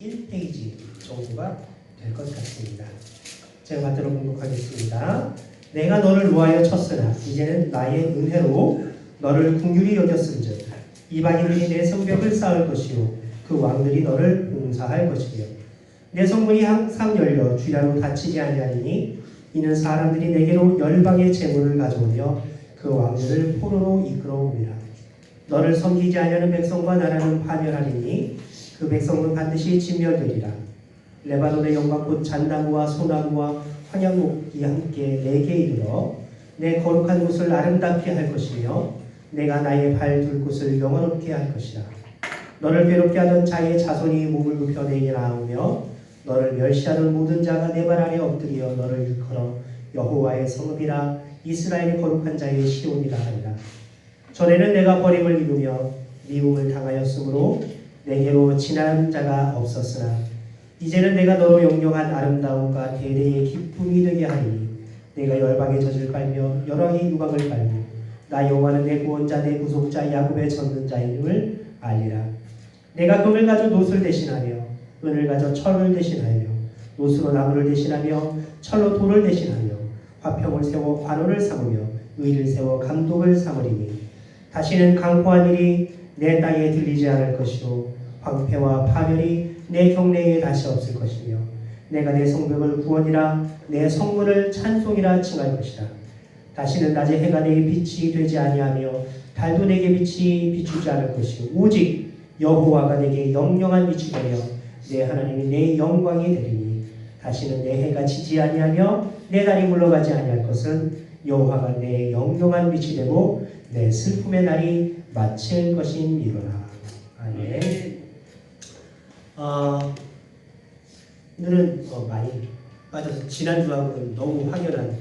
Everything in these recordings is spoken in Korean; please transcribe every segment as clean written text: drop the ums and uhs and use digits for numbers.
1페이지 정도가 될 것 같습니다. 제가 받들어 공독하겠습니다. 내가 너를 노하여 쳤으나 이제는 나의 은혜로 너를 긍휼히 여겼은즉 이방인들이 내 성벽을 쌓을 것이요 그 왕들이 너를 봉사할 것이며 내 성문이 항상 열려 주야로 닫히지 아니하리니 이는 사람들이 내게로 열방의 재물을 가져오며 그 왕들을 포로로 이끌어옵니다. 너를 섬기지 아니하는 백성과 나라는 파멸하리니 그 백성은 반드시 진멸되리라. 레바논의 영광꽃 잣나무와 소나무와 황양목이 함께 내게 이르러 내 거룩한 곳을 아름답게 할 것이며 내가 나의 발 둘 곳을 영원롭게 할 것이라. 너를 괴롭게 하던 자의 자손이 몸을 굽혀 내게 나오며 너를 멸시하는 모든 자가 내 발 아래 엎드려 너를 일컬어 여호와의 성읍이라 이스라엘의 거룩한 자의 시온이라 하리라. 전에는 내가 버림을 입으며 미움을 당하였으므로 내게로 친한 자가 없었으나 이제는 내가 너로 영영한 아름다움과 대대의 기쁨이 되게 하리니 내가 열방의 젖을 깔며 여러의 유광을 깔고 나 여호와는 내 구원자 내 구속자 야곱의 전능자임을 알리라. 내가 금을 가져 노술 대신하며 은을 가져 철을 대신하며 노수로 나무를 대신하며 철로 돌을 대신하며 화평을 세워 관원을 삼으며 의를 세워 감독을 삼으리니 다시는 강포한 일이 내 땅에 들리지 않을 것이요 황폐와 파멸이 내 경내에 다시 없을 것이며 내가 내 성벽을 구원이라 내 성문을 찬송이라 칭할 것이라. 다시는 낮에 해가 내게 빛이 되지 아니하며 달도 내게 빛이 비추지 않을 것이요 오직 여호와가 내게 영영한 빛이 되며 내 하나님이 내 영광이 되리니 다시는 내 해가 지지 아니하며 내 달이 물러가지 아니할 것은 여호와가 내 영영한 빛이 되고 내 슬픔의 날이 마칠 것임이로라. 아멘. 오늘은 많이 빠져서 지난주하고는 너무 확연한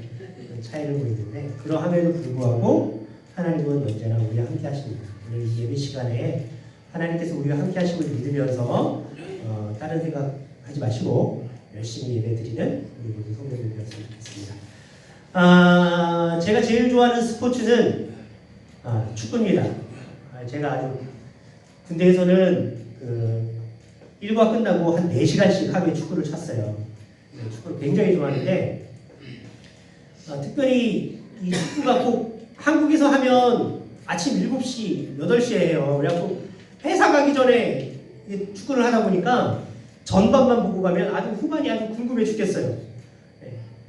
차이를 보이는데 그러함에도 불구하고 하나님은 언제나 우리와 함께 하십니다. 오늘 이 예배 시간에 하나님께서 우리와 함께 하심을 믿으면서 다른 생각하지 마시고 열심히 예배 드리는 우리 모든 성도들 되었으면 좋겠습니다. 제가 제일 좋아하는 스포츠는 축구입니다. 제가 아주 군대에서는 일과 끝나고 한 4시간씩 하루에 축구를 쳤어요. 축구를 굉장히 좋아하는데 특별히 이 축구가 꼭 한국에서 하면 아침 7시, 8시에 해요. 그래갖고 회사 가기 전에 축구를 하다 보니까 전반만 보고 가면 아주 후반이 아주 궁금해 죽겠어요.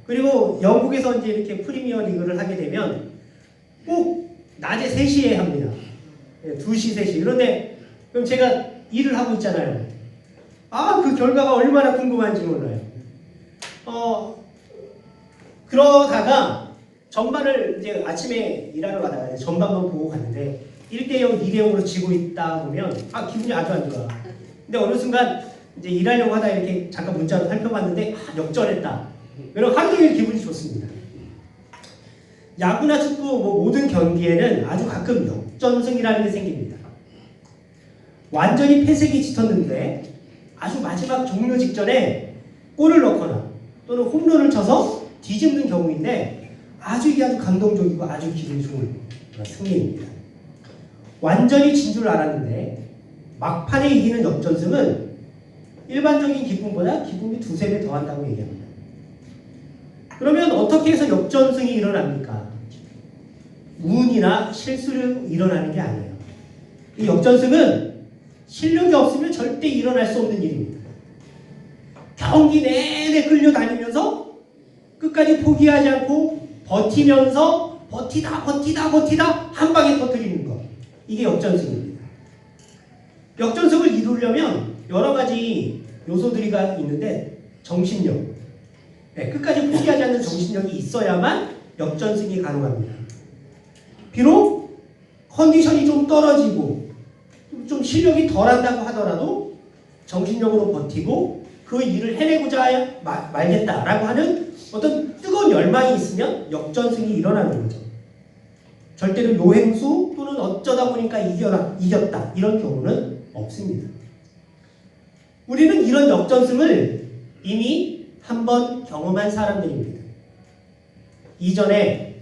그리고 영국에서 이제 이렇게 프리미어 리그를 하게 되면 꼭 낮에 3시에 합니다. 2시, 3시. 그런데 그럼 제가 일을 하고 있잖아요. 그 결과가 얼마나 궁금한지 몰라요. 그러다가 전반을 이제 아침에 일하러 가다가 전반만 보고 갔는데 1대0, 2대0으로 지고 있다 보면 기분이 아주 안 좋아. 근데 어느 순간 이제 일하려고 하다 이렇게 잠깐 문자로 살펴봤는데 역전했다. 그럼 하루 종일 기분이 좋습니다. 야구나 축구 모든 경기에는 아주 가끔 역전승이라는 게 생깁니다. 완전히 패색이 짙었는데 아주 마지막 종료 직전에 골을 넣거나 또는 홈런을 쳐서 뒤집는 경우인데 이게 아주 감동적이고 아주 기분이 좋은 승리입니다. 완전히 진 줄 알았는데 막판에 이기는 역전승은 일반적인 기쁨보다 기쁨이 2~3배 더한다고 얘기합니다. 그러면 어떻게 해서 역전승이 일어납니까? 운이나 실수로 일어나는 게 아니에요. 이 역전승은 실력이 없으면 절대 일어날 수 없는 일입니다. 경기 내내 끌려다니면서 끝까지 포기하지 않고 버티면서 버티다 한 방에 터뜨리는 것. 이게 역전승입니다. 역전승을 이루려면 여러 가지 요소들이 있는데 정신력. 끝까지 포기하지 않는 정신력이 있어야만 역전승이 가능합니다. 비록 컨디션이 좀 떨어지고 좀 실력이 덜한다고 하더라도 정신력으로 버티고 그 일을 해내고자 말겠다라고 하는 어떤 뜨거운 열망이 있으면 역전승이 일어나는 거죠. 절대로 요행수 또는 어쩌다 보니까 이겼다 이런 경우는 없습니다. 우리는 이런 역전승을 이미 한번 경험한 사람들입니다. 이전에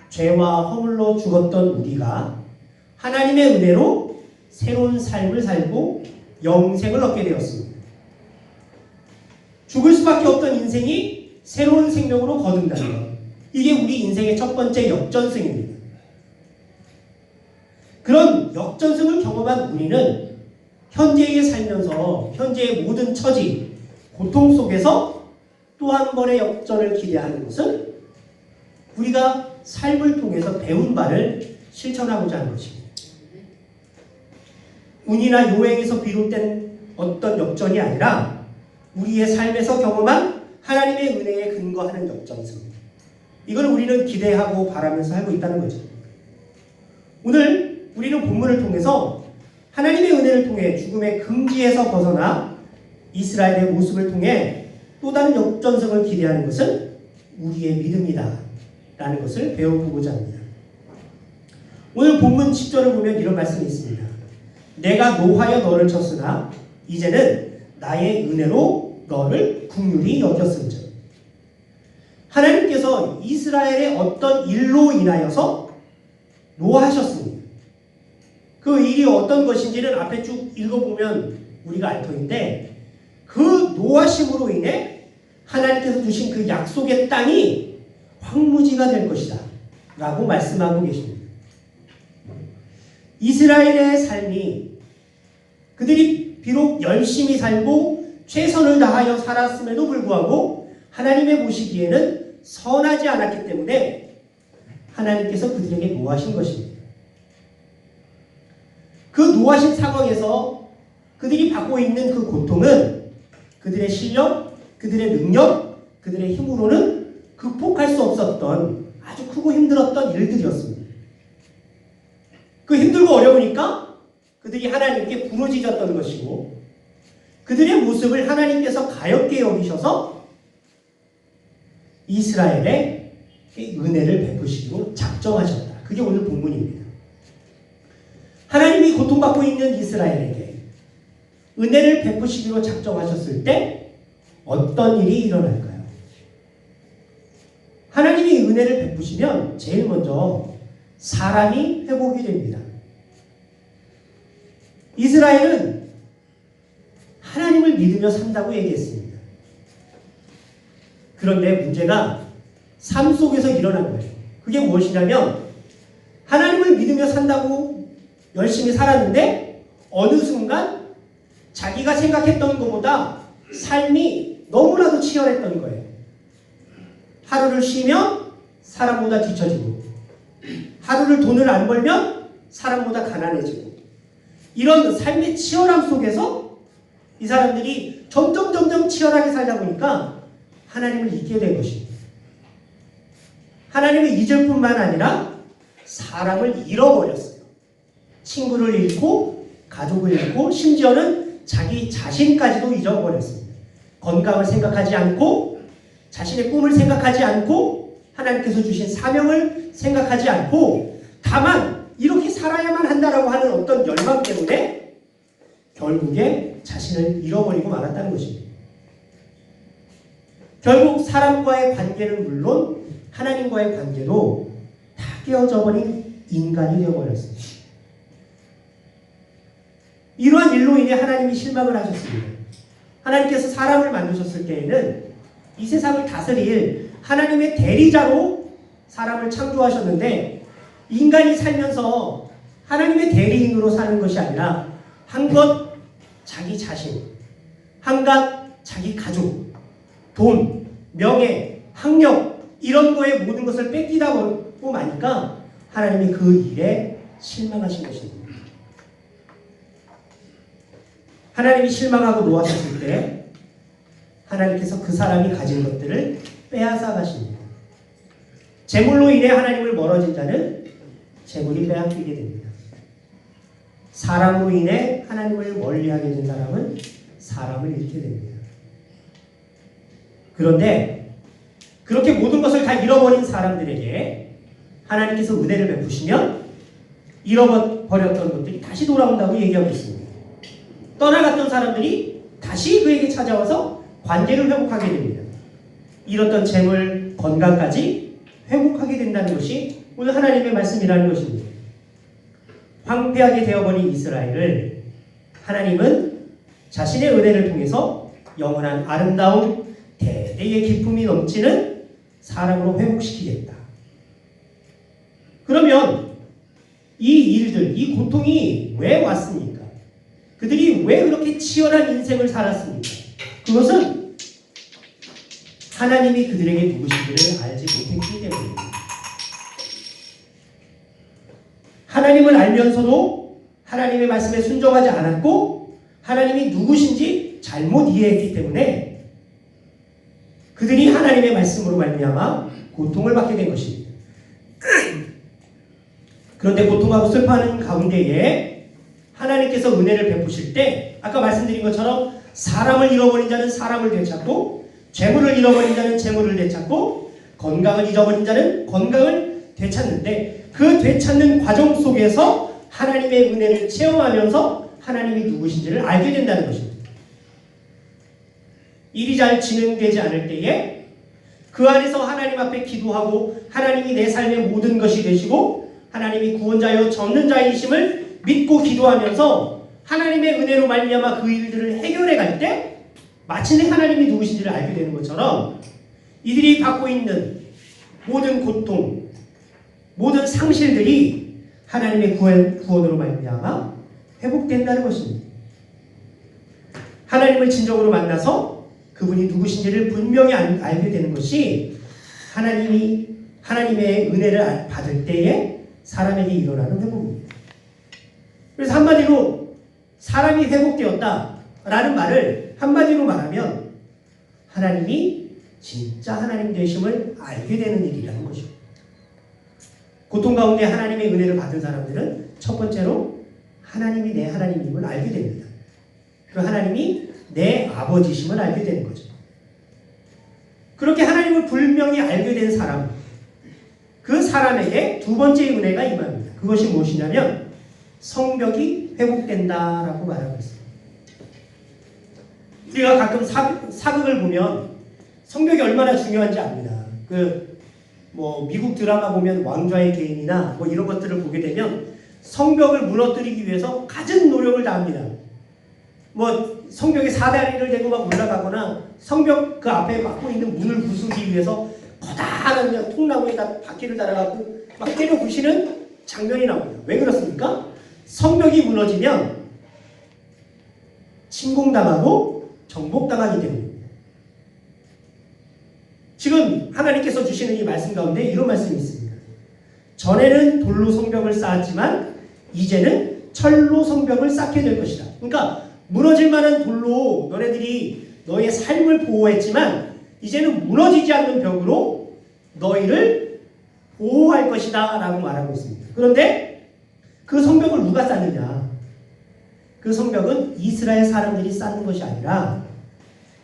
죄와 허물로 죽었던 우리가 하나님의 은혜로 새로운 삶을 살고 영생을 얻게 되었습니다. 죽을 수밖에 없던 인생이 새로운 생명으로 거듭나는 것. 이게 우리 인생의 첫 번째 역전승입니다. 그런 역전승을 경험한 우리는 현재에 살면서 현재의 모든 처지, 고통 속에서 또 한 번의 역전을 기대하는 것은 우리가 삶을 통해서 배운 바를 실천하고자 하는 것입니다. 운이나 요행에서 비롯된 어떤 역전이 아니라 우리의 삶에서 경험한 하나님의 은혜에 근거하는 역전승. 이걸 우리는 기대하고 바라면서 살고 있다는 거죠. 오늘 우리는 본문을 통해서 하나님의 은혜를 통해 죽음의 금지에서 벗어나 이스라엘의 모습을 통해 또 다른 역전승을 기대하는 것은 우리의 믿음이다 라는 것을 배워보고자 합니다. 오늘 본문 10절을 보면 이런 말씀이 있습니다. 내가 노하여 너를 쳤으나 이제는 나의 은혜로 너를 긍휼히 여겼음즉. 하나님께서 이스라엘의 어떤 일로 인하여서 노하셨습니다. 그 일이 어떤 것인지는 앞에 쭉 읽어보면 우리가 알 터인데, 그 노하심으로 인해 하나님께서 주신 그 약속의 땅이 황무지가 될 것이다 라고 말씀하고 계십니다. 이스라엘의 삶이, 그들이 비록 열심히 살고 최선을 다하여 살았음에도 불구하고 하나님의 보시기에는 선하지 않았기 때문에 하나님께서 그들에게 노하신 것입니다. 그 노하신 상황에서 그들이 받고 있는 그 고통은 그들의 실력, 그들의 능력, 그들의 힘으로는 극복할 수 없었던 아주 크고 힘들었던 일들이었습니다. 그 힘들고 어려우니까 그들이 하나님께 부르짖었던 것이고, 그들의 모습을 하나님께서 가엾게 여기셔서 이스라엘에 은혜를 베푸시기로 작정하셨다. 그게 오늘 본문입니다. 하나님이 고통받고 있는 이스라엘에게 은혜를 베푸시기로 작정하셨을 때 어떤 일이 일어날까요? 하나님이 은혜를 베푸시면 제일 먼저 사람이 회복이 됩니다. 이스라엘은 하나님을 믿으며 산다고 얘기했습니다. 그런데 문제가 삶 속에서 일어난 거예요. 그게 무엇이냐면, 하나님을 믿으며 산다고 열심히 살았는데 어느 순간 자기가 생각했던 것보다 삶이 너무나도 치열했던 거예요. 하루를 쉬면 사람보다 뒤처지고, 하루를 돈을 안 벌면 사람보다 가난해지고, 이런 삶의 치열함 속에서 이 사람들이 점점 치열하게 살다 보니까 하나님을 잊게 된 것입니다. 하나님을 잊을 뿐만 아니라 사람을 잃어버렸어요. 친구를 잃고, 가족을 잃고, 심지어는 자기 자신까지도 잊어버렸습니다. 건강을 생각하지 않고, 자신의 꿈을 생각하지 않고, 하나님께서 주신 사명을 생각하지 않고, 다만 이렇게 살아야만 한다라고 하는 어떤 열망 때문에 결국에 자신을 잃어버리고 말았다는 것입니다. 결국 사람과의 관계는 물론 하나님과의 관계도 다 깨어져 버린 인간이 되어버렸습니다. 이러한 일로 인해 하나님이 실망을 하셨습니다. 하나님께서 사람을 만드셨을 때에는 이 세상을 다스릴 하나님의 대리자로 사람을 창조하셨는데, 인간이 살면서 하나님의 대리인으로 사는 것이 아니라 한껏 자기 자신, 한갓 자기 가족, 돈, 명예, 학력, 이런 거에 모든 것을 뺏기다 보고 마니까 하나님이 그 일에 실망하신 것입니다. 하나님이 실망하고 놓아셨을 때 하나님께서 그 사람이 가진 것들을 빼앗아 가십니다. 재물로 인해 하나님을 멀어진 자는 재물이 빼앗기게 됩니다. 사람으로 인해 하나님을 멀리하게 된 사람은 사람을 잃게 됩니다. 그런데 그렇게 모든 것을 다 잃어버린 사람들에게 하나님께서 은혜를 베푸시면 잃어버렸던 것들이 다시 돌아온다고 얘기하고 있습니다. 떠나갔던 사람들이 다시 그에게 찾아와서 관계를 회복하게 됩니다. 잃었던 재물, 건강까지 회복하게 된다는 것이 오늘 하나님의 말씀이라는 것입니다. 황폐하게 되어버린 이스라엘을 하나님은 자신의 은혜를 통해서 영원한 아름다움, 내게 기쁨이 넘치는 사람으로 회복시키겠다. 그러면 이 일들, 이 고통이 왜 왔습니까? 그들이 왜 그렇게 치열한 인생을 살았습니까? 그것은 하나님이 그들에게 누구신지를 알지 못했기 때문입니다. 하나님을 알면서도 하나님의 말씀에 순종하지 않았고 하나님이 누구신지 잘못 이해했기 때문에 그들이 하나님의 말씀으로 말미암아 고통을 받게 된 것입니다. 그런데 고통하고 슬퍼하는 가운데에 하나님께서 은혜를 베푸실 때 아까 말씀드린 것처럼 사람을 잃어버린 자는 사람을 되찾고 재물을 잃어버린 자는 재물을 되찾고 건강을 잊어버린 자는 건강을 되찾는데 그 되찾는 과정 속에서 하나님의 은혜를 체험하면서 하나님이 누구신지를 알게 된다는 것입니다. 일이 잘 진행되지 않을 때에 그 안에서 하나님 앞에 기도하고 하나님이 내 삶의 모든 것이 되시고 하나님이 구원자여 접는 자이심을 믿고 기도하면서 하나님의 은혜로 말미암아 그 일들을 해결해 갈 때 마침내 하나님이 누구신지를 알게 되는 것처럼 이들이 받고 있는 모든 고통, 모든 상실들이 하나님의 구원으로 말미암아 회복된다는 것입니다. 하나님을 진정으로 만나서 그분이 누구신지를 분명히 알게 되는 것이 하나님의 은혜를 받을 때에 사람에게 일어나는 회복입니다. 그래서 한마디로 사람이 회복되었다라는 말을 한마디로 말하면 하나님이 진짜 하나님 되심을 알게 되는 일이라는 것입니다. 고통 가운데 하나님의 은혜를 받은 사람들은 첫 번째로 하나님이 내 하나님임을 알게 됩니다. 그 하나님이 내 아버지심을 알게 되는 거죠. 그렇게 하나님을 분명히 알게 된 사람, 그 사람에게 두 번째 은혜가 임합니다. 그것이 무엇이냐면 성벽이 회복된다라고 말하고 있습니다. 우리가 가끔 사극을 보면 성벽이 얼마나 중요한지 압니다. 미국 드라마 보면 왕좌의 게임이나 이런 것들을 보게 되면 성벽을 무너뜨리기 위해서 갖은 노력을 다합니다. 성벽에 사다리를 대고 막 올라가거나 성벽 그 앞에 막고 있는 문을 부수기 위해서 커다란 그냥 통나무에다 바퀴를 달아갖고 막 때려 부시는 장면이 나옵니다. 왜 그렇습니까? 성벽이 무너지면 침공당하고 정복당하기 때문입니다. 지금 하나님께서 주시는 이 말씀 가운데 이런 말씀이 있습니다. 전에는 돌로 성벽을 쌓았지만 이제는 철로 성벽을 쌓게 될 것이다. 그러니까 무너질 만한 돌로 너네들이 너의 삶을 보호했지만 이제는 무너지지 않는 벽으로 너희를 보호할 것이다 라고 말하고 있습니다. 그런데 그 성벽을 누가 쌓느냐? 그 성벽은 이스라엘 사람들이 쌓는 것이 아니라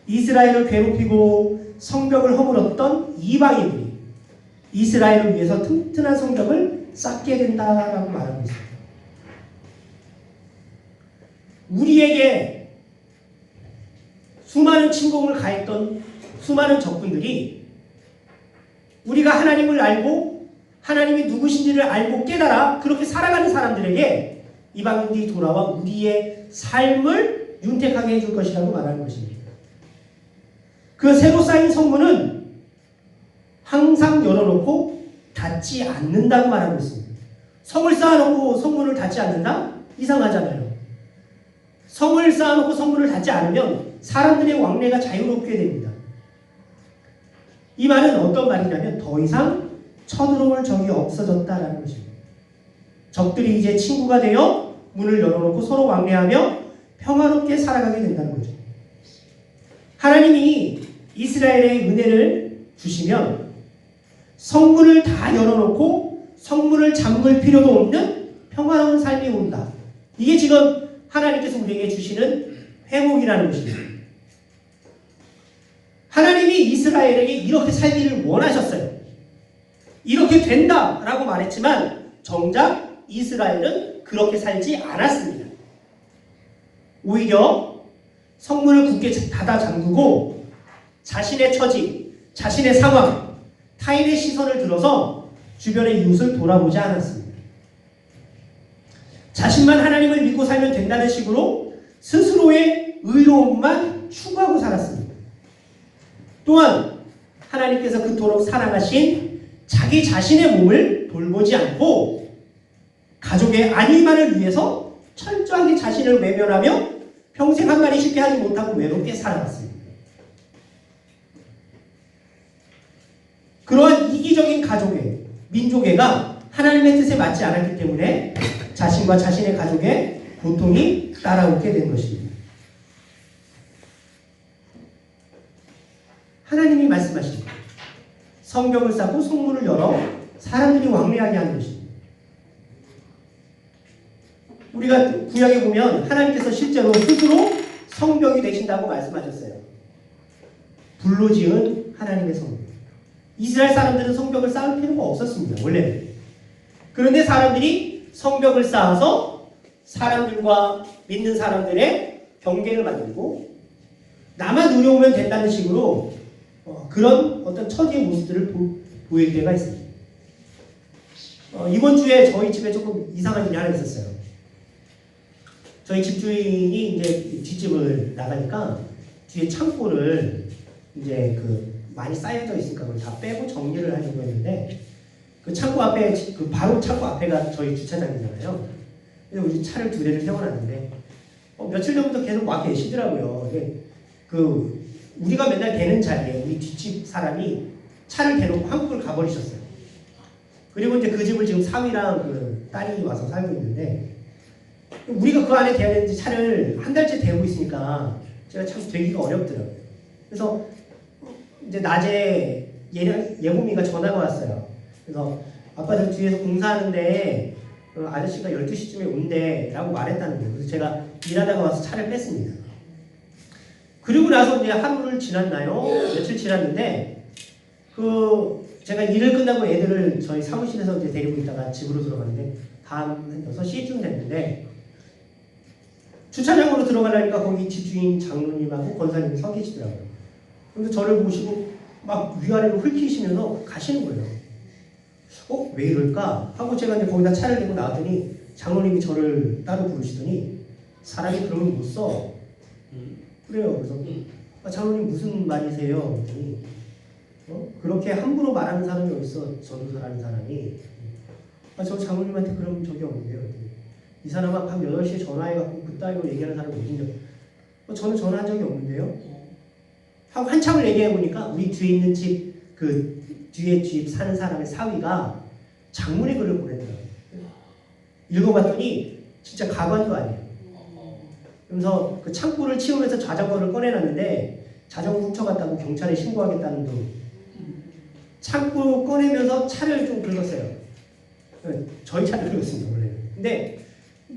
이스라엘을 괴롭히고 성벽을 허물었던 이방인들이 이스라엘을 위해서 튼튼한 성벽을 쌓게 된다라고 말하고 있습니다. 우리에게 수많은 침공을 가했던 수많은 적군들이 우리가 하나님을 알고 하나님이 누구신지를 알고 깨달아 그렇게 살아가는 사람들에게 이방인들이 돌아와 우리의 삶을 윤택하게 해줄 것이라고 말하는 것입니다. 그 새로 쌓인 성문은 항상 열어놓고 닫지 않는다고 말하고 있습니다. 성을 쌓아놓고 성문을 닫지 않는다? 이상하잖아요. 성을 쌓아놓고 성문을 닫지 않으면 사람들의 왕래가 자유롭게 됩니다. 이 말은 어떤 말이냐면 더 이상 쳐들어올 적이 없어졌다라는 것입니다. 적들이 이제 친구가 되어 문을 열어놓고 서로 왕래하며 평화롭게 살아가게 된다는 거죠. 하나님이 이스라엘의 은혜를 주시면 성문을 다 열어놓고 성문을 잠글 필요도 없는 평화로운 삶이 온다. 이게 지금 하나님께서 우리에게 주시는 회복이라는 것입니다. 하나님이 이스라엘에게 이렇게 살기를 원하셨어요. 이렇게 된다라고 말했지만 정작 이스라엘은 그렇게 살지 않았습니다. 오히려 성문을 굳게 닫아 잠그고 자신의 처지, 자신의 상황, 타인의 시선을 들어서 주변의 이웃을 돌아보지 않았습니다. 자신만 하나님을 믿고 살면 된다는 식으로 스스로의 의로움만 추구하고 살았습니다. 또한 하나님께서 그토록 사랑하신 자기 자신의 몸을 돌보지 않고 가족의 안위만을 위해서 철저하게 자신을 외면하며 평생 한 마리 쉽게 하지 못하고 외롭게 살아왔습니다. 그러한 이기적인 가족의 민족애가 하나님의 뜻에 맞지 않았기 때문에 자신과 자신의 가족의 고통이 따라오게 된 것입니다. 하나님이 말씀하십니다. 성벽을 쌓고 성문을 열어 사람들이 왕래하게 하는 것입니다. 우리가 구약에 보면 하나님께서 실제로 스스로 성벽이 되신다고 말씀하셨어요. 불로 지은 하나님의 성벽. 이스라엘 사람들은 성벽을 쌓을 필요가 없었습니다. 원래는. 그런데 사람들이 성벽을 쌓아서 사람들과 믿는 사람들의 경계를 만들고 나만 누려오면 된다는 식으로 그런 어떤 처지의 모습들을 보일 때가 있습니다. 이번 주에 저희 집에 조금 이상한 일이 하나 있었어요. 저희 집주인이 이제 뒷집을 나가니까 뒤에 창고를 이제 많이 쌓여져 있으니까 그걸 다 빼고 정리를 하려고 했는데 그 창고 앞에 바로 창고 앞에가 저희 주차장이잖아요. 그래서 우리 차를 2대를 세워놨는데 며칠 전부터 계속 와 계시더라고요. 우리가 맨날 대는 자리에 우리 뒷집 사람이 차를 대놓고 한국을 가버리셨어요. 그리고 이제 그 집을 지금 사위랑 그 딸이 와서 살고 있는데 우리가 그 안에 대야 되는지 차를 한 달째 대고 있으니까 제가 참 되기가 어렵더라고요. 그래서 이제 낮에 예보미가 전화가 왔어요. 그래서 아빠 저 뒤에서 공사하는데 아저씨가 12시쯤에 온대 라고 말했다는 거예요. 그래서 제가 일하다가 와서 차를 뺐습니다. 그리고 나서 이제 하루를 지났나요? 며칠 지났는데 제가 일을 끝나고 애들을 저희 사무실에서 이제 데리고 있다가 집으로 들어갔는데 한 6시쯤 됐는데 주차장으로 들어가려니까 거기 집주인 장로님하고 권사님이 서 계시더라고요. 그래서 저를 보시고 막 위아래로 훑히시면서 가시는 거예요. 왜 이럴까? 하고 제가 이제 거기다 차를 대고 나왔더니 장로님이 저를 따로 부르시더니 사람이 그러면 못 써. 그래요. 그래서 장로님 무슨 말이세요? 그랬더니 그렇게 함부로 말하는 사람이 어딨어? 전도사라는 사람이. 저 장로님한테 그런 적이 없는데요. 이 사람아 밤 8시에 전화해갖고 그따위로 얘기하는 사람이 어딘데? 저는 전화한 적이 없는데요. 하고 한참을 얘기해보니까 우리 뒤에 있는 집, 뒤에 집 사는 사람의 사위가 장문의 글을 보내더라고요. 읽어봤더니 진짜 가관도 아니에요. 그래서 그 창고를 치우면서 자전거를 꺼내놨는데 자전거 훔쳐갔다고 경찰에 신고하겠다는 등 창고 꺼내면서 차를 좀 긁었어요. 저희 차를 긁었습니다, 원래는. 근데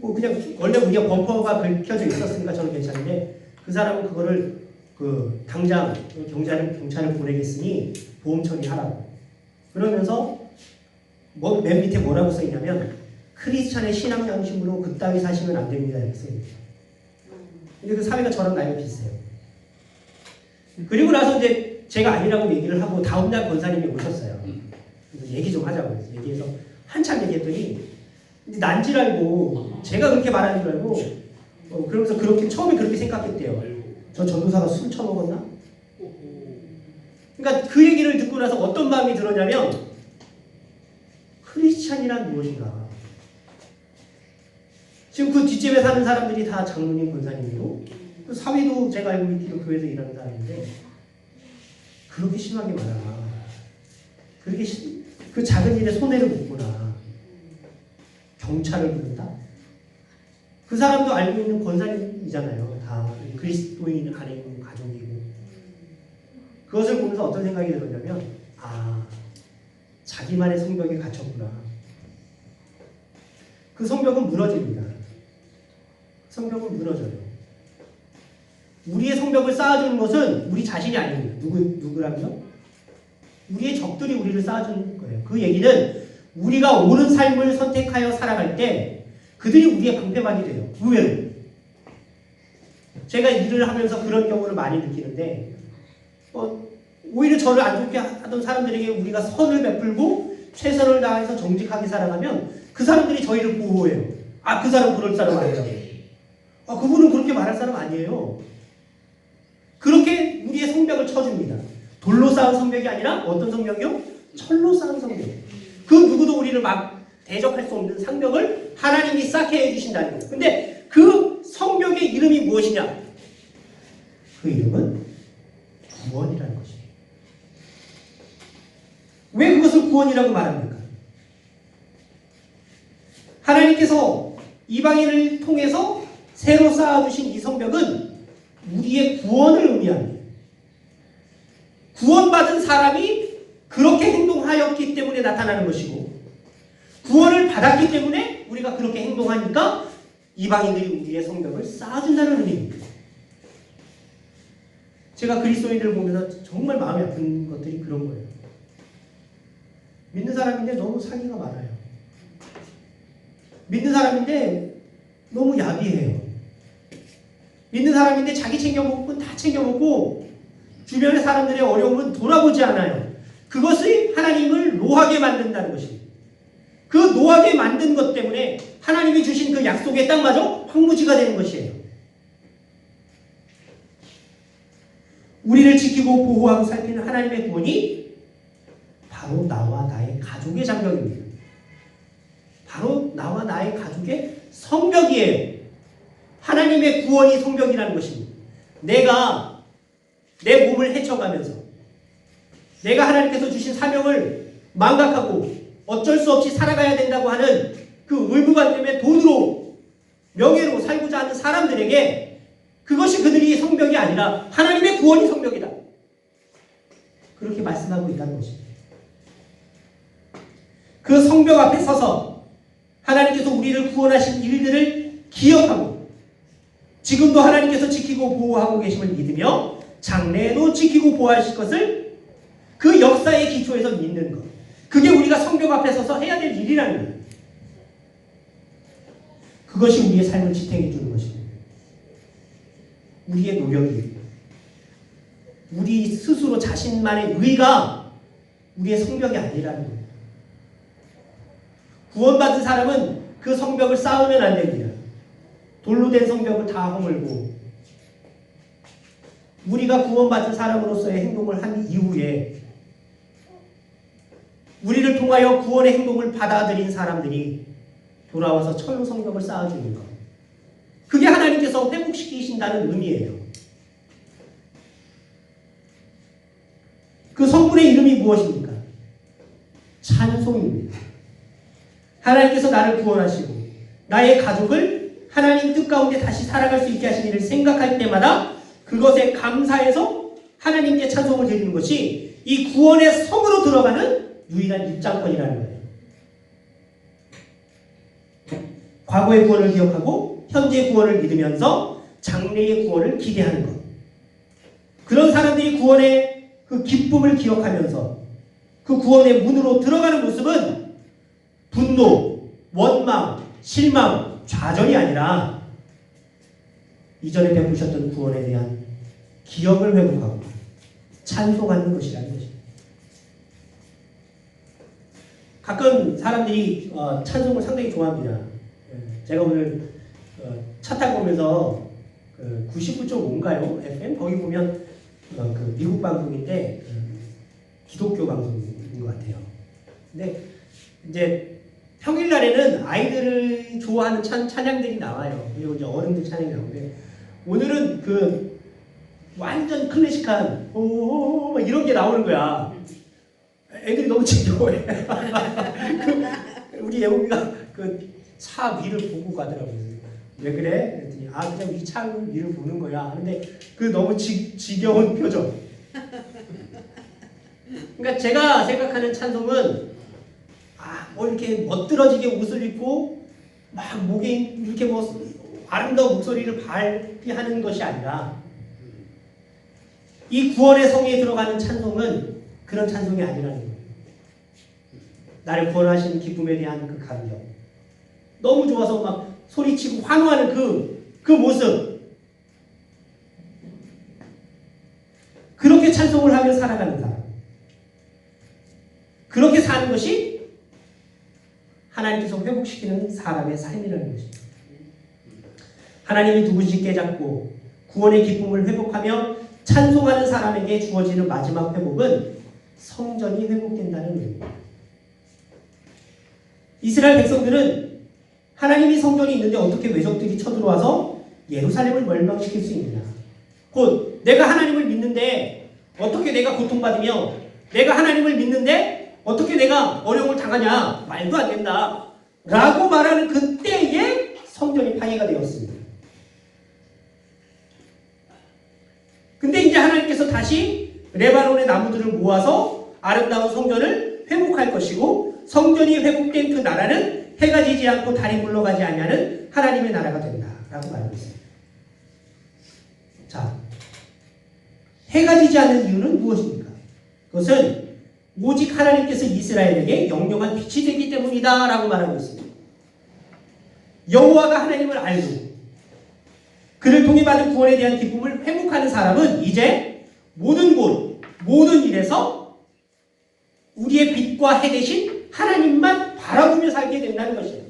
그냥 원래 우리가 범퍼가 긁혀져 있었으니까 저는 괜찮은데 그 사람은 그거를 당장 경찰을 보내겠으니 보험 처리하라고. 그러면서 맨 밑에 뭐라고 써있냐면 크리스찬의 신앙 양심으로 그따위 사시면 안 됩니다 이렇게 써있습니다. 근데 그 사회가 저랑 나이가 비슷해요. 그리고 나서 이제 제가 아니라고 얘기를 하고 다음날 권사님이 오셨어요. 그래서 얘기 좀 하자고 해서 얘기해서 한참 얘기했더니 난줄 알고 제가 그렇게 말하는 줄 알고 그러면서 처음에 그렇게 생각했대요. 저 전도사가 술 처먹었나? 그러니까 그 얘기를 듣고 나서 어떤 마음이 들었냐면 크리스찬이란 무엇인가? 지금 그 뒷집에 사는 사람들이 다 장로님, 권사님이고 또 사위도 제가 알고 있기로 교회에서 일하는 사람인데 그렇게 심하게 말하나? 그렇게 그 작은 일에 손해를 묻구나. 경찰을 부른다? 그 사람도 알고 있는 권사님이잖아요. 다 그리스도인 안에 있는 가족이고. 그것을 보면서 어떤 생각이 들었냐면 자기만의 성벽에 갇혔구나. 그 성벽은 무너집니다. 성벽은 무너져요. 우리의 성벽을 쌓아주는 것은 우리 자신이 아닙니다. 누구라고요? 우리의 적들이 우리를 쌓아주는 거예요. 그 얘기는 우리가 옳은 삶을 선택하여 살아갈 때 그들이 우리의 방패막이 돼요. 의외로. 제가 일을 하면서 그런 경우를 많이 느끼는데 오히려 저를 안 좋게 하던 사람들에게 우리가 선을 베풀고 최선을 다해서 정직하게 살아가면 그 사람들이 저희를 보호해요. 그 사람 그럴 사람 아니라고. 그분은 그렇게 말할 사람 아니에요. 그렇게 우리의 성벽을 쳐줍니다. 돌로 쌓은 성벽이 아니라 어떤 성벽이요? 철로 쌓은 성벽. 그 누구도 우리를 막 대적할 수 없는 성벽을 하나님이 쌓게 해주신다는 거예요. 근데 그 성벽의 이름이 무엇이냐? 그 이름은 구원이라는 것이에요. 왜 그것을 구원이라고 말합니까? 하나님께서 이방인을 통해서 새로 쌓아주신 이 성벽은 우리의 구원을 의미합니다. 구원받은 사람이 그렇게 행동하였기 때문에 나타나는 것이고, 구원을 받았기 때문에 우리가 그렇게 행동하니까 이방인들이 우리의 성벽을 쌓아준다는 의미입니다. 제가 그리스도인들을 보면서 정말 마음이 아픈 것들이 그런 거예요. 믿는 사람인데 너무 사기가 많아요. 믿는 사람인데 너무 야비해요. 믿는 사람인데 자기 챙겨 먹을 건 다 챙겨 먹고 주변의 사람들의 어려움은 돌아보지 않아요. 그것이 하나님을 노하게 만든다는 것입니다. 그 노하게 만든 것 때문에 하나님이 주신 그 약속의 땅마저 황무지가 되는 것이에요. 우리를 지키고 보호하고 살피는 하나님의 구원이 바로 나와 나의 가족의 장벽입니다. 바로 나와 나의 가족의 성벽이에요. 하나님의 구원이 성벽이라는 것입니다. 내가 내 몸을 헤쳐가면서 내가 하나님께서 주신 사명을 망각하고 어쩔 수 없이 살아가야 된다고 하는 그 의무감 때문에 돈으로 명예로 살고자 하는 사람들에게 그것이 그들이 성벽이 아니라 하나님의 구원이 성벽이다. 그렇게 말씀하고 있다는 것입니다. 그 성벽 앞에 서서 하나님께서 우리를 구원하신 일들을 기억하고 지금도 하나님께서 지키고 보호하고 계심을 믿으며 장래에도 지키고 보호하실 것을 그 역사의 기초에서 믿는 것. 그게 우리가 성벽 앞에 서서 해야 될 일이라는 거예요. 그것이 우리의 삶을 지탱해 주는 것입니다. 우리의 노력이, 우리 스스로 자신만의 의가 우리의 성벽이 아니라는 거예요. 구원받은 사람은 그 성벽을 쌓으면 안 됩니다. 돌로 된 성벽을 다 허물고 우리가 구원받은 사람으로서의 행동을 한 이후에 우리를 통하여 구원의 행동을 받아들인 사람들이 돌아와서 철로 성벽을 쌓아주는 것. 그게 하나님께서 회복시키신다는 의미예요. 그 성분의 이름이 무엇입니까? 찬송입니다. 하나님께서 나를 구원하시고 나의 가족을 하나님 뜻 가운데 다시 살아갈 수 있게 하신 일을 생각할 때마다 그것에 감사해서 하나님께 찬송을 드리는 것이 이 구원의 성으로 들어가는 유일한 입장권이라는 거예요. 과거의 구원을 기억하고 현재의 구원을 믿으면서 장래의 구원을 기대하는 것. 그런 사람들이 구원의 그 기쁨을 기억하면서 그 구원의 문으로 들어가는 모습은 분노, 원망, 실망, 좌절이 아니라 이전에 베푸셨던 구원에 대한 기억을 회복하고 찬송하는 것이라는 것입니다. 가끔 사람들이 찬송을 상당히 좋아합니다. 제가 오늘 차 타고 오면서 99.5인가요? FM? 거기 보면 그 미국 방송인데 기독교 방송인 것 같아요. 근데 이제 평일날에는 아이들을 좋아하는 찬양들이 나와요. 그리고 이제 어른들 찬양이 나오는데 오늘은 그 완전 클래식한 오오오 막 이런 게 나오는 거야. 애들이 너무 지겨워해. 우리 예복이가 그 차 위를 보고 가더라고요. 왜 그래? 그랬더니 그냥 이 차 위를 보는 거야. 근데 그 너무 지겨운 표정. 그러니까 제가 생각하는 찬송은 뭐 이렇게 멋들어지게 옷을 입고 막 목에 이렇게 뭐 아름다운 목소리를 발휘하는 것이 아니라 이 구원의 성에 들어가는 찬송은 그런 찬송이 아니라는 거예요. 나를 구원하시는 기쁨에 대한 그 감격. 너무 좋아서 막 소리치고 환호하는 그 모습. 그렇게 찬송을 하며 살아가는 사람. 그렇게 사는 것이 하나님께서 회복시키는 사람의 삶이라는 것입니다. 하나님이 누구인지 깨닫고 구원의 기쁨을 회복하며 찬송하는 사람에게 주어지는 마지막 회복은 성전이 회복된다는 의미입니다. 이스라엘 백성들은 하나님이 성전이 있는데 어떻게 외적들이 쳐들어와서 예루살렘을 멸망시킬 수 있느냐. 곧 내가 하나님을 믿는데 어떻게 내가 고통받으며 내가 하나님을 믿는데 어떻게 내가 어려움을 당하냐. 말도 안 된다. 라고 말하는 그때에 성전이 파괴가 되었습니다. 근데 이제 하나님께서 다시 레바논의 나무들을 모아서 아름다운 성전을 회복할 것이고 성전이 회복된 그 나라는 해가 지지 않고 달이 물러가지 아니하는 하나님의 나라가 된다라고 말하고 있습니다. 자, 해가 지지 않는 이유는 무엇입니까? 그것은 오직 하나님께서 이스라엘에게 영영한 빛이 되기 때문이다 라고 말하고 있습니다. 여호와가 하나님을 알고 그를 통해 받은 구원에 대한 기쁨을 회복하는 사람은 이제 모든 곳, 모든 일에서 우리의 빛과 해 대신 하나님만 바라보며 살게 된다는 것이에요.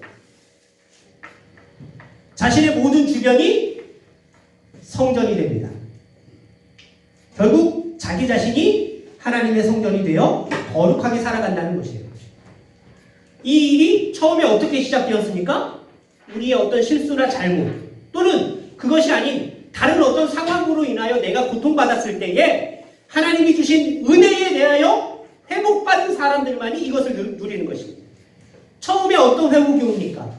자신의 모든 주변이 성전이 됩니다. 결국 자기 자신이 하나님의 성전이 되어 거룩하게 살아간다는 것이에요. 이 일이 처음에 어떻게 시작되었습니까? 우리의 어떤 실수나 잘못 또는 그것이 아닌 다른 어떤 상황으로 인하여 내가 고통받았을 때에 하나님이 주신 은혜에 대하여 회복받은 사람들만이 이것을 누리는 것입니다. 처음에 어떤 회복이 옵니까?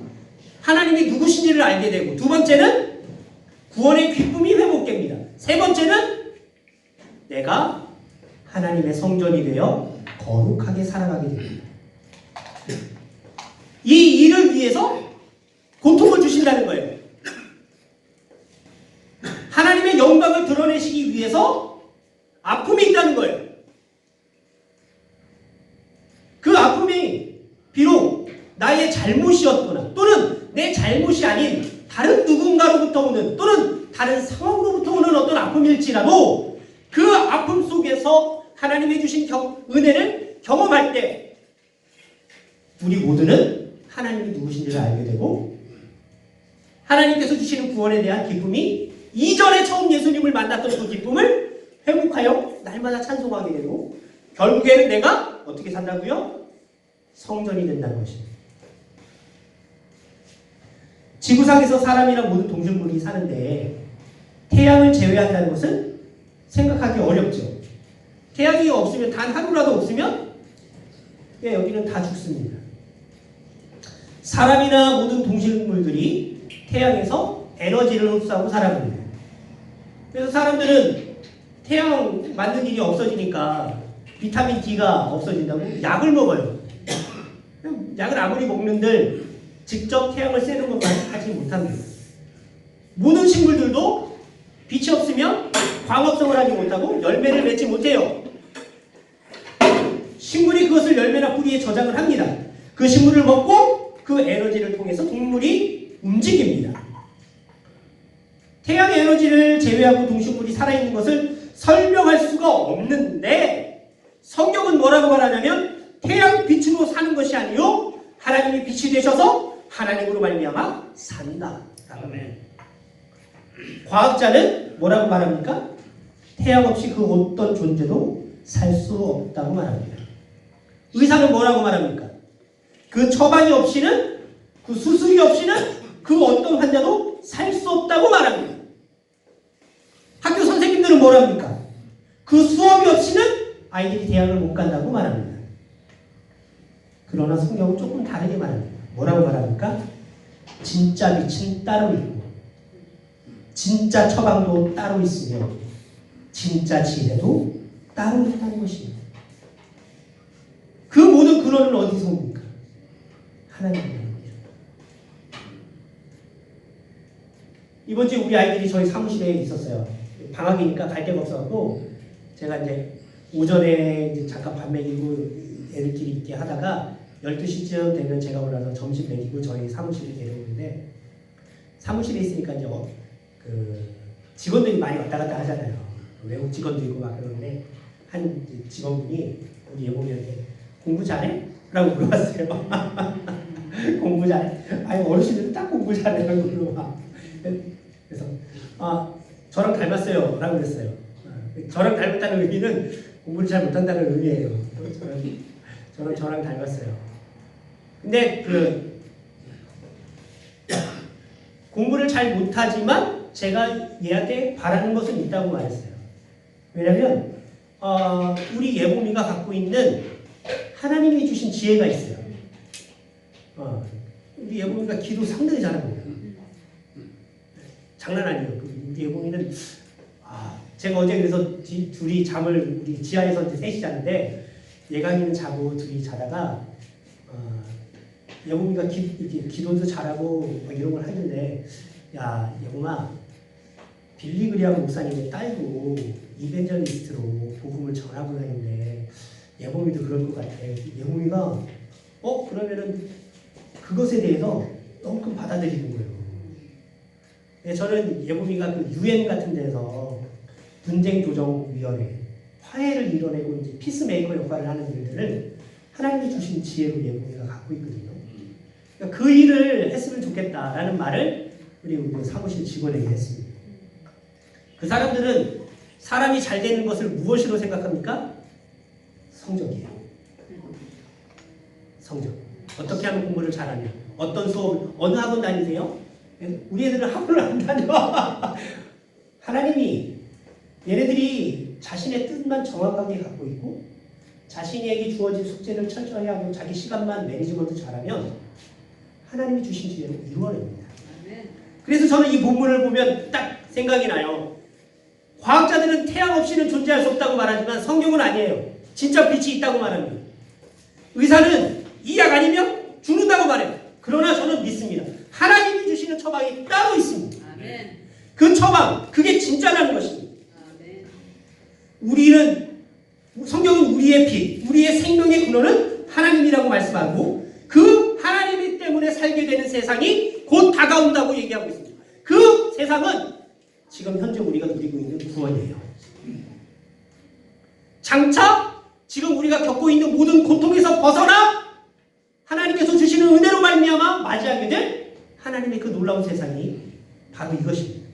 하나님이 누구신지를 알게 되고, 두 번째는 구원의 기쁨이 회복됩니다. 세 번째는 내가 하나님의 성전이 되어 거룩하게 살아가게 됩니다. 이 일을 위해서 고통을 주신다는 거예요. 하나님의 영광을 드러내시기 위해서 아픔이 있다는 거예요. 그 아픔이 비록 나의 잘못이었거나 또는 내 잘못이 아닌 다른 누군가로부터 오는 또는 다른 상황으로부터 오는 어떤 아픔일지라도 그 아픔 속에서 하나님이 주신 은혜를 경험할 때 우리 모두는 하나님이 누구신지를 알게 되고 하나님께서 주시는 구원에 대한 기쁨이 이전에 처음 예수님을 만났던 그 기쁨을 회복하여 날마다 찬송하게 되고 결국에는 내가 어떻게 산다고요? 성전이 된다는 것입니다. 지구상에서 사람이나 모든 동식물이 사는데 태양을 제외한다는 것은 생각하기 어렵죠. 태양이 없으면 단 하루라도 없으면 여기는 다 죽습니다. 사람이나 모든 동식물들이 태양에서 에너지를 흡수하고 살아갑니다. 그래서 사람들은 태양 맞는 일이 없어지니까 비타민 D가 없어진다고 약을 먹어요. 약을 아무리 먹는들 직접 태양을 쐬는 것만 하지 못합니다. 모든 식물들도 빛이 없으면 광합성을 하지 못하고 열매를 맺지 못해요. 식물이 그것을 열매나 뿌리에 저장을 합니다. 그 식물을 먹고 그 에너지를 통해서 동물이 움직입니다. 태양의 에너지를 제외하고 동식물이 살아있는 것을 설명할 수가 없는데 성경은 뭐라고 말하냐면 태양 빛으로 사는 것이 아니요 하나님이 빛이 되셔서 하나님으로 말미암아 산다. 과학자는 뭐라고 말합니까? 태양 없이 그 어떤 존재도 살 수 없다고 말합니다. 의사는 뭐라고 말합니까? 그 처방이 없이는 그 수술이 없이는 그 어떤 환자도 살 수 없다고 말합니다. 학교 선생님들은 뭐랍니까? 그 수업이 없이는 아이들이 대학을 못 간다고 말합니다. 그러나 성경은 조금 다르게 말합니다. 뭐라고 말합니까? 진짜 빛은 따로 있고 진짜 처방도 따로 있으며 진짜 지혜도 따로 있다는 것입니다. 그 모든 근원은 어디서 옵니까? 하나님입니다. 이번 주에 우리 아이들이 저희 사무실에 있었어요. 방학이니까 갈 데가 없어갖고 제가 이제 오전에 이제 잠깐 밥 먹이고 애들끼리 있게 하다가 12시쯤 되면 제가 올라서 점심 먹이고 저희 사무실에 데려오는데 사무실에 있으니까 이제 그 직원들이 많이 왔다 갔다 하잖아요. 외국 직원도 있고 막 그러는데 한 직원분이 우리 여보한테 공부 잘해? 라고 물어봤어요. 공부 잘해? 아니 어르신들은 딱 공부 잘해라고 물어봐. 그래서 저랑 닮았어요 라고 그랬어요. 저랑 닮았다는 의미는 공부를 잘 못한다는 의미예요. 저랑 닮았어요. 근데 공부를 잘 못하지만 제가 얘한테 바라는 것은 있다고 말했어요. 왜냐면 우리 예봄이가 갖고 있는 하나님이 주신 지혜가 있어요. 우리 예봄이가 기도 상당히 잘합니다. 장난 아니에요. 우리 예봄이는 제가 어제 그래서 둘이 잠을 우리 지하에서 이제 셋이 자는데 예강이는 자고 둘이 자다가 예봄이가 기도도 잘하고 뭐 이런 걸 하는데 야 예봄아 빌리 그리암 목사님의 딸도 이벤저리스트로 복음을 전하고 다니는데 예봄이도 그럴 것 같아. 예봄이가 그러면은 그것에 대해서 너무 받아들이는 거예요. 저는 예봄이가 그 UN 같은 데서 분쟁조정위원회 화해를 이뤄내고 이제 피스메이커 역할을 하는 일들을 하나님이 주신 지혜로 예봄이가 갖고 있거든요. 그러니까 그 일을 했으면 좋겠다라는 말을 우리 사무실 직원에게 했습니다. 그 사람들은 사람이 잘 되는 것을 무엇으로 생각합니까? 성적이에요. 성적. 어떻게 하면 공부를 잘하냐? 어떤 수업, 어느 학원 다니세요? 우리 애들은 학원을 안 다녀. 하나님이 얘네들이 자신의 뜻만 정확하게 갖고 있고 자신에게 주어진 숙제를 철저히 하고 자기 시간만 매니지먼트 잘하면 하나님이 주신 지혜로 이루어냅니다. 그래서 저는 이 본문을 보면 딱 생각이 나요. 과학자들은 태양 없이는 존재할 수 없다고 말하지만 성경은 아니에요. 진짜 빛이 있다고 말합니다. 의사는 이 약 아니면 죽는다고 말해요. 그러나 저는 믿습니다. 하나님이 주시는 처방이 따로 있습니다. 아멘. 그 처방, 그게 진짜라는 것입니다. 아멘. 우리는 성경은 우리의 빛, 우리의 생명의 근원은 하나님이라고 말씀하고 그 하나님이 때문에 살게 되는 세상이 곧 다가온다고 얘기하고 있습니다. 그 세상은 지금 현재 우리가 누리고 있는 구원이에요. 장차 지금 우리가 겪고 있는 모든 고통에서 벗어나 하나님께서 주시는 은혜로 말미암아 맞이하게 될 하나님의 그 놀라운 세상이 바로 이것입니다.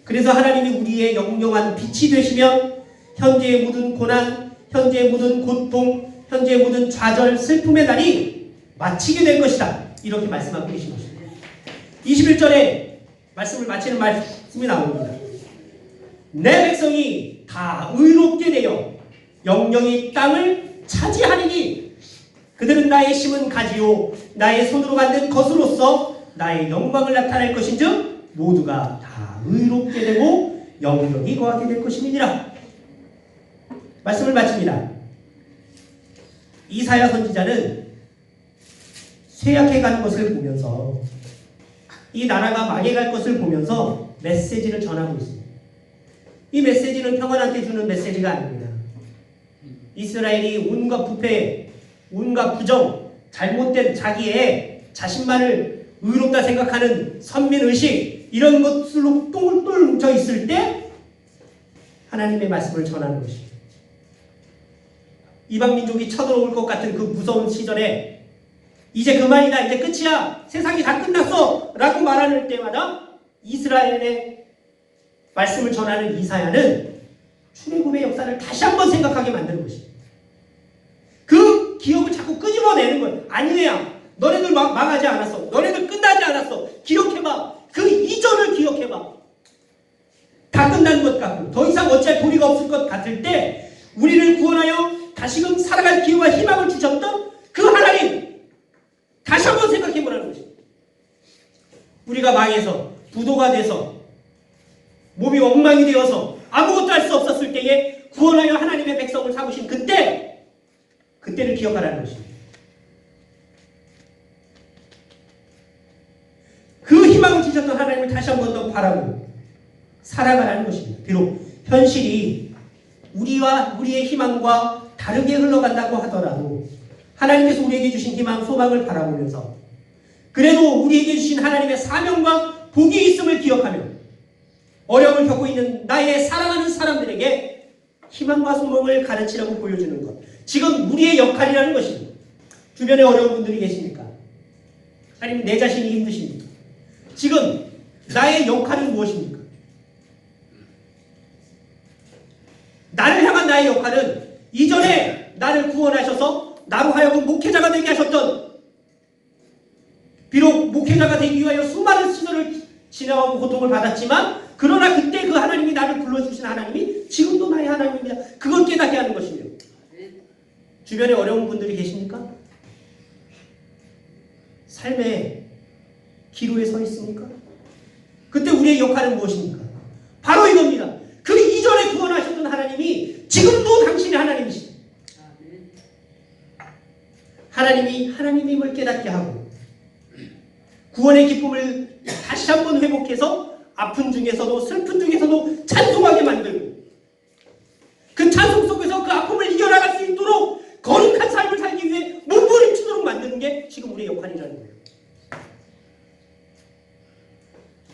그래서 하나님이 우리의 영영한 빛이 되시면 현재의 모든 고난, 현재의 모든 고통, 현재의 모든 좌절, 슬픔의 날이 마치게 될 것이다. 이렇게 말씀하고 계신 것입니다. 21절에 말씀을 마치는 말씀이 나옵니다. 내 백성이 다 의롭게 되어 영영이 땅을 차지하리니 그들은 나의 심은 가지요 나의 손으로 만든 것으로서 나의 영광을 나타낼 것인즉 모두가 다 의롭게 되고 영영이 거하게 될 것임이니라. 말씀을 마칩니다. 이사야 선지자는 쇠약해가는 것을 보면서 이 나라가 망해갈 것을 보면서 메시지를 전하고 있습니다. 이 메시지는 평안한테 주는 메시지가 아닙니다. 이스라엘이 온갖 부패, 온갖 부정, 잘못된 자기의 자신만을 의롭다 생각하는 선민의식 이런 것들로 똘똘 뭉쳐 있을 때 하나님의 말씀을 전하는 것입니다. 이방민족이 쳐들어올 것 같은 그 무서운 시절에 이제 그만이다, 이제 끝이야, 세상이 다 끝났어 라고 말하는 때마다 이스라엘의 말씀을 전하는 이사야는 출애굽의 역사를 다시 한번 생각하게 만드는 것입니다. 그 기억을 자꾸 끄집어내는 거예요. 아니야, 너네들 망하지 않았어. 너네들 끝나지 않았어. 기억해봐. 그 이전을 기억해봐. 다 끝난 것 같고 더 이상 어찌할 도리가 없을 것 같을 때 우리를 구원하여 다시금 살아갈 기회와 희망을 주셨던 그 하나님 다시 한번 생각해보라는 것입니다. 우리가 망해서 부도가 돼서 몸이 엉망이 되어서 아무것도 할 수 없었을 때에 구원하여 하나님의 백성을 삼으신 그때를 기억하라는 것입니다. 그 희망을 주셨던 하나님을 다시 한 번 더 바라보고 살아가라는 것입니다. 비록 현실이 우리와 우리의 희망과 다르게 흘러간다고 하더라도 하나님께서 우리에게 주신 희망, 소망을 바라보면서 그래도 우리에게 주신 하나님의 사명과 복이 있음을 기억하며 어려움을 겪고 있는 나의 사랑하는 사람들에게 희망과 소망을 가르치라고 보여주는 것. 지금 우리의 역할이라는 것입니다. 주변에 어려운 분들이 계십니까? 아니면 내 자신이 힘드십니까? 지금 나의 역할은 무엇입니까? 나의 역할은 이전에 나를 구원하셔서 나로 하여금 목회자가 되게 하셨던, 비록 목회자가 되기 위하여 수많은 시절을 지나가고 고통을 받았지만, 그러나 그때 그 하나님이 나를 불러주신 하나님이 지금도 나의 하나님입니다. 그걸 깨닫게 하는 것이며. 주변에 어려운 분들이 계십니까? 삶의 기로에 서 있습니까? 그때 우리의 역할은 무엇입니까? 바로 이겁니다. 그 이전에 구원하셨던 하나님이 지금도 당신의 하나님이시다. 하나님이 하나님임을 깨닫게 하고 구원의 기쁨을 다시 한번 회복해서 아픈 중에서도 슬픈 중에서도 찬송하게 만들고 그 찬송 속에서 그 아픔을 이겨나갈 수 있도록 거룩한 삶을 살기 위해 몸부림치도록 만드는 게 지금 우리의 역할이라는 거예요.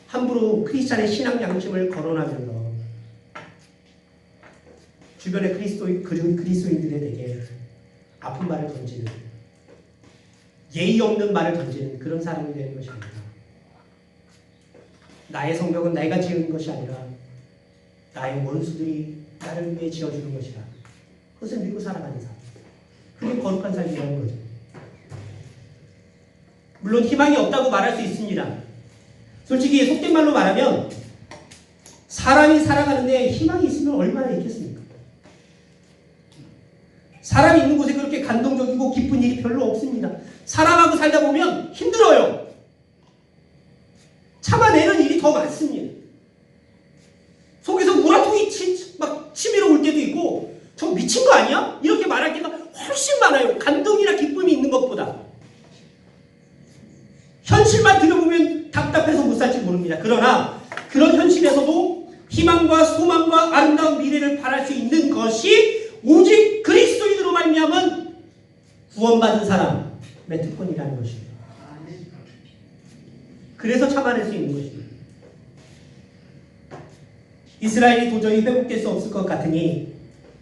함부로 크리스찬의 신앙 양심을 거론하면서 주변의 그리스도인들에게 아픈 말을 던지는, 예의 없는 말을 던지는 그런 사람이 되는 것이 아니라, 나의 성벽은 내가 지은 것이 아니라 나의 원수들이 나를 위해 지어주는 것이라, 그것을 믿고 살아가는 삶, 그게 거룩한 삶이라는 거죠. 물론 희망이 없다고 말할 수 있습니다. 솔직히 속된 말로 말하면 사람이 살아가는데 희망이 있으면 얼마나 있겠습니까? 사람이 있는 곳에 그렇게 감동적이고 기쁜 일이 별로 없습니다. 사람하고 살다 보면 힘들어요. 참아내는 일이 더 많습니다. 속에서 우라통이 막 치밀어 올 때도 있고, 저 미친 거 아니야? 이렇게 말할 때가 훨씬 많아요. 감동이나 기쁨이 있는 것보다. 현실만 들어보면 답답해서 못 살지 모릅니다. 그러나 그런 현실에서도 희망과 소망과 아름다운 미래를 바랄 수 있는 것이 오직 그리스도인으로 말미암은 구원받은 사람의 특권이라는 것입니다. 그래서 참아낼 수 있는 것입니다. 이스라엘이 도저히 회복될 수 없을 것 같으니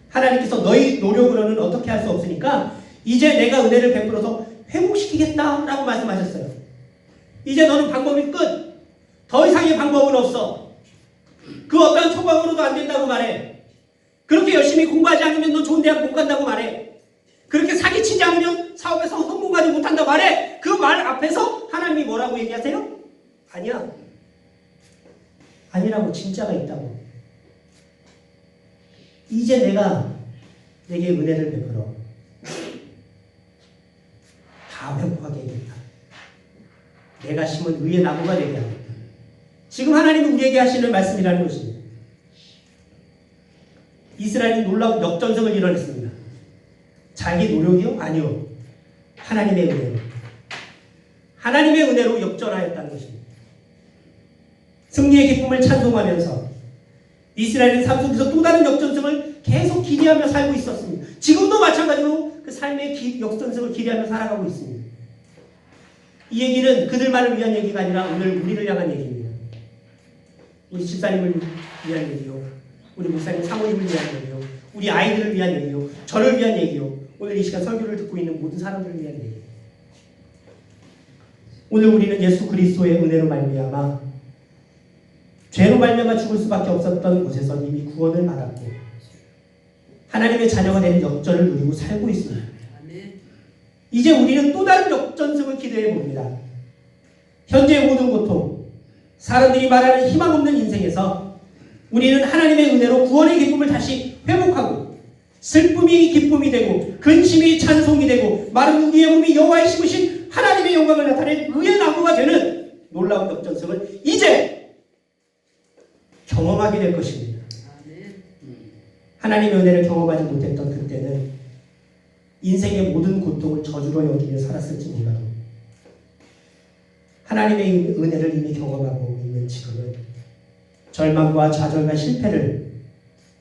하나님께서 너희 노력으로는 어떻게 할 수 없으니까 이제 내가 은혜를 베풀어서 회복시키겠다라고 말씀하셨어요. 이제 너는 방법이 끝. 더 이상의 방법은 없어. 그 어떤 처방으로도 안 된다고 말해. 그렇게 열심히 공부하지 않으면 너 좋은 대학 못 간다고 말해. 그렇게 사기치지 않으면 사업에서 성공하지 못한다고 말해. 그 말 앞에서 하나님이 뭐라고 얘기하세요? 아니야. 아니라고, 진짜가 있다고. 이제 내가 내게 은혜를 베풀어 다 회복하게 해야겠다. 내가 심은 의의 나무가 되게 하겠다. 지금 하나님은 우리에게 하시는 말씀이라는 것입니다. 이스라엘이 놀라운 역전성을 이뤄냈습니다. 자기 노력이요? 아니요. 하나님의 은혜로. 하나님의 은혜로 역전하였다는 것입니다. 승리의 기쁨을 찬송하면서 이스라엘은 삶 속에서 또 다른 역전성을 계속 기대하며 살고 있었습니다. 지금도 마찬가지로 그 삶의 역전성을 기대하며 살아가고 있습니다. 이 얘기는 그들만을 위한 얘기가 아니라 오늘 우리를 향한 얘기입니다. 우리 집사님을 위한 얘기요, 우리 목사님 사모님을 위한 얘기요, 우리 아이들을 위한 얘기요, 저를 위한 얘기요, 오늘 이 시간 설교를 듣고 있는 모든 사람들을 위한 얘기. 오늘 우리는 예수 그리스도의 은혜로 말미암아 죄로 말미암아 죽을 수밖에 없었던 곳에서 이미 구원을 받았고 하나님의 자녀가 되는 역전을 누리고 살고 있습니다. 이제 우리는 또 다른 역전성을 기대해 봅니다. 현재의 모든 고통, 사람들이 말하는 희망 없는 인생에서 우리는 하나님의 은혜로 구원의 기쁨을 다시 회복하고 슬픔이 기쁨이 되고 근심이 찬송이 되고 마른 우리의 몸이 여호와의 심으신 하나님의 영광을 나타낸 의의 나무가 되는 놀라운 역전성을 이제 경험하게 될 것입니다. 하나님의 은혜를 경험하지 못했던 그때는 인생의 모든 고통을 저주로 여기며 살았을지 몰라도 하나님의 은혜를 이미 경험하고 있는 지금은 절망과 좌절과 실패를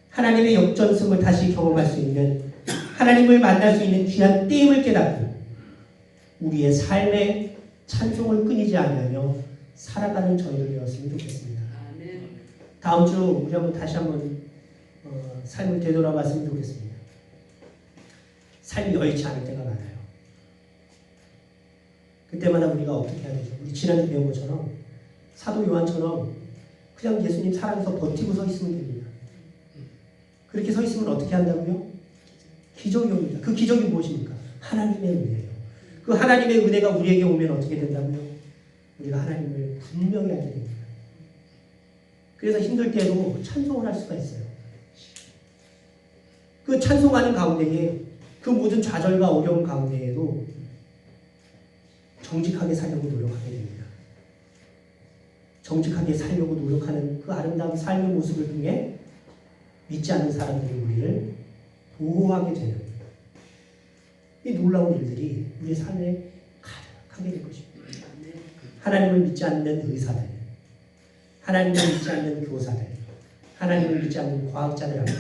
하나님의 역전승을 다시 경험할 수 있는, 하나님을 만날 수 있는 귀한 때임을 깨닫고 우리의 삶의 찬송을 끊이지 않으며 살아가는 저희들 되었으면 좋겠습니다. 다음 주 우리 다시 한번 삶을 되돌아봤으면 좋겠습니다. 삶이 여의치 않을 때가 많아요. 그때마다 우리가 어떻게 해야 되죠? 우리 지난주 배운 것처럼 사도 요한처럼 그냥 예수님 사랑해서 버티고 서 있으면 됩니다. 그렇게 서 있으면 어떻게 한다고요? 기적이 옵니다. 그 기적이 무엇입니까? 하나님의 은혜예요. 그 하나님의 은혜가 우리에게 오면 어떻게 된다고요? 우리가 하나님을 분명히 알게 됩니다. 그래서 힘들 때도 찬송을 할 수가 있어요. 그 찬송하는 가운데에 그 모든 좌절과 어려움 가운데에도 정직하게 살려고 노력하게 됩니다. 정직하게 살려고 노력하는 그 아름다운 삶의 모습을 통해 믿지 않는 사람들이 우리를 보호하게 되는 이 놀라운 일들이 우리의 삶에 가득하게 될 것입니다. 하나님을 믿지 않는 의사들, 하나님을 믿지 않는 교사들, 하나님을 믿지 않는 과학자들 앞에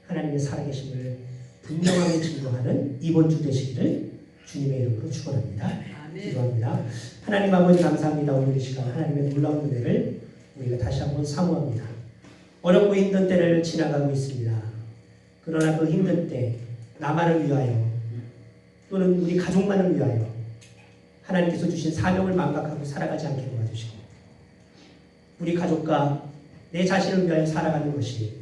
하나님의 살아계심을 분명하게 증거하는 이번 주 되시기를 주님의 이름으로 축원합니다. 기도합니다. 하나님 아버지 감사합니다. 오늘 이 시간 하나님의 놀라운 은혜를 우리가 다시 한번 사모합니다. 어렵고 힘든 때를 지나가고 있습니다. 그러나 그 힘든 때 나만을 위하여 또는 우리 가족만을 위하여 하나님께서 주신 사명을 망각하고 살아가지 않게 도와주시고 우리 가족과 내 자신을 위하여 살아가는 것이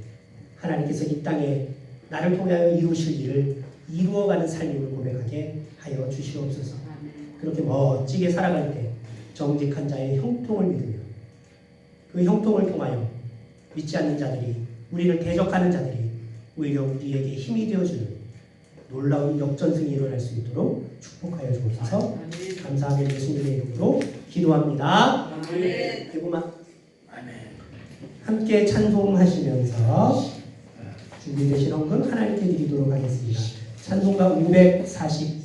하나님께서 이 땅에 나를 통하여 이루실 일을 이루어가는 삶임을 고백하게 하여 주시옵소서. 그렇게 멋지게 살아갈 때 정직한 자의 형통을 믿으며 그 형통을 통하여 믿지 않는 자들이 우리를 대적하는 자들이 오히려 우리에게 힘이 되어주는 놀라운 역전승이 일어날 수 있도록 축복하여 주옵소서. 감사하며 예수님의 이름으로 기도합니다. 그리고만 함께 찬송하시면서 준비되신 헌금 하나님께 드리도록 하겠습니다. 찬송가 540